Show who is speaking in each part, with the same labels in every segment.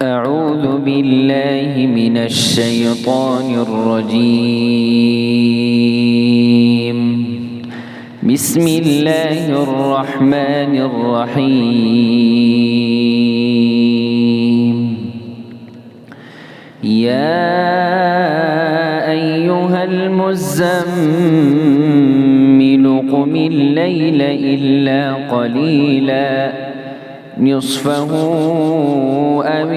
Speaker 1: أعوذ بالله من الشيطان الرجيم. بسم الله الرحمن الرحيم. يا أيها المزمل قم الليل إلا قليلا نصفه أو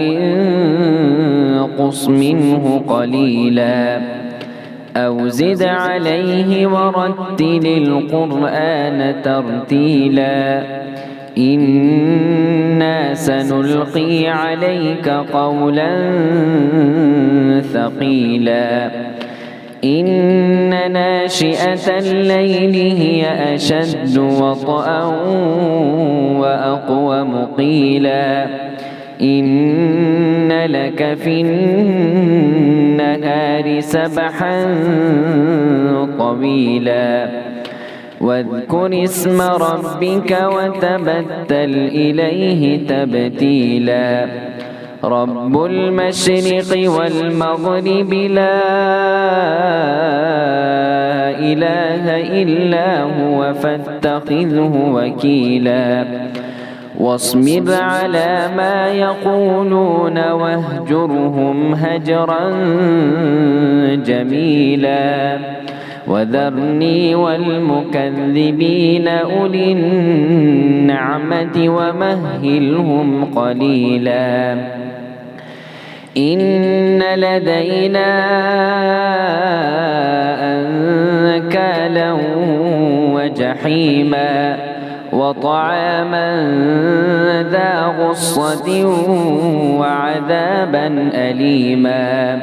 Speaker 1: انقص منه قليلا أو زد عليه ورتل القرآن ترتيلا إنا سنلقي عليك قولا ثقيلا إن ناشئة الليل هي أشد وطئا وأقوم قيلا إن لك في النهار سبحا طويلا واذكر اسم ربك وتبتل إليه تبتيلا رب المشرق والمغرب لا إله إلا هو فاتخذه وكيلا واصبر على ما يقولون واهجرهم هجرا جميلا وذرني والمكذبين أولي النعمة ومهلهم قليلا إن لدينا أنكالا وجحيما وطعاما ذا غصة وعذابا أليما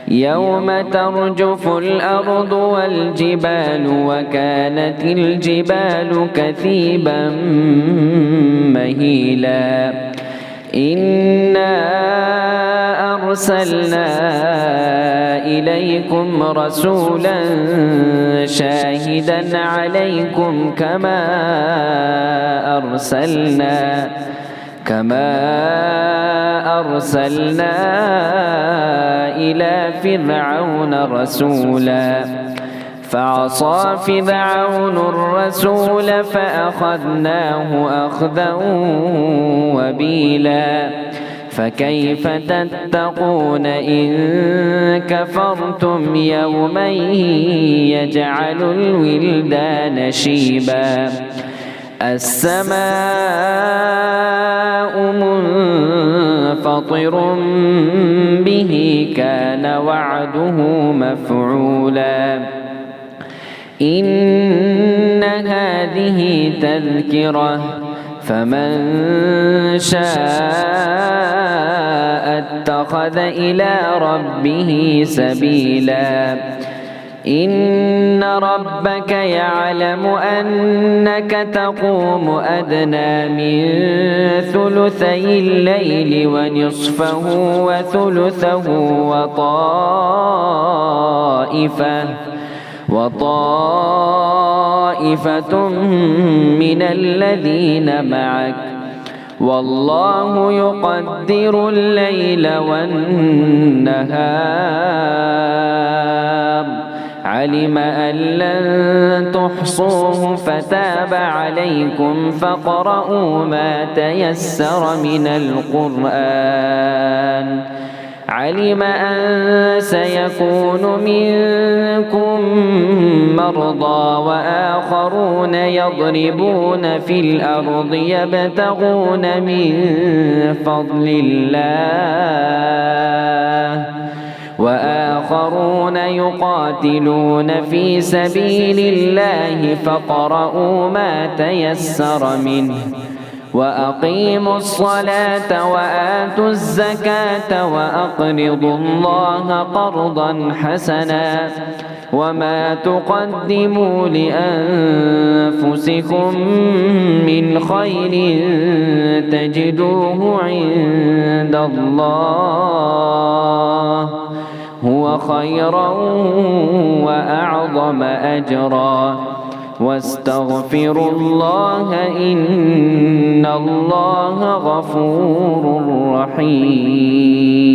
Speaker 1: يوم ترجف الأرض والجبال وكانت الجبال كثيبا مهيلا إنا أرسلنا إليكم رسولا شاهدا عليكم كما أرسلنا إلى فرعون رسولا فعصى فرعون الرسول فأخذناه أخذا وبيلا فكيف تتقون إن كفرتم يوما يجعل الولدان شيبا السماء منفطر به كان وعده مفعولا إن هذه تذكرة فمن شاء اتخذ إلى ربه سبيلا إن ربك يعلم أنك تقوم أدنى من ثلثي الليل ونصفه وثلثه وطائفة من الذين معك والله يقدر الليل والنهار علم أن لن تحصوه فتاب عليكم فاقرؤوا ما تيسر من القرآن علم أن سيكون منكم مرضى وآخرون يضربون في الأرض يبتغون من فضل الله وآخرون يقاتلون في سبيل الله فاقرؤوا ما تيسر منه وأقيموا الصلاة وآتوا الزكاة وأقرضوا الله قرضا حسنا وما تقدموا لأنفسكم من خير تجدوه عند الله هو خيرا وأعظم أجرا واستغفروا الله إن الله غفور رحيم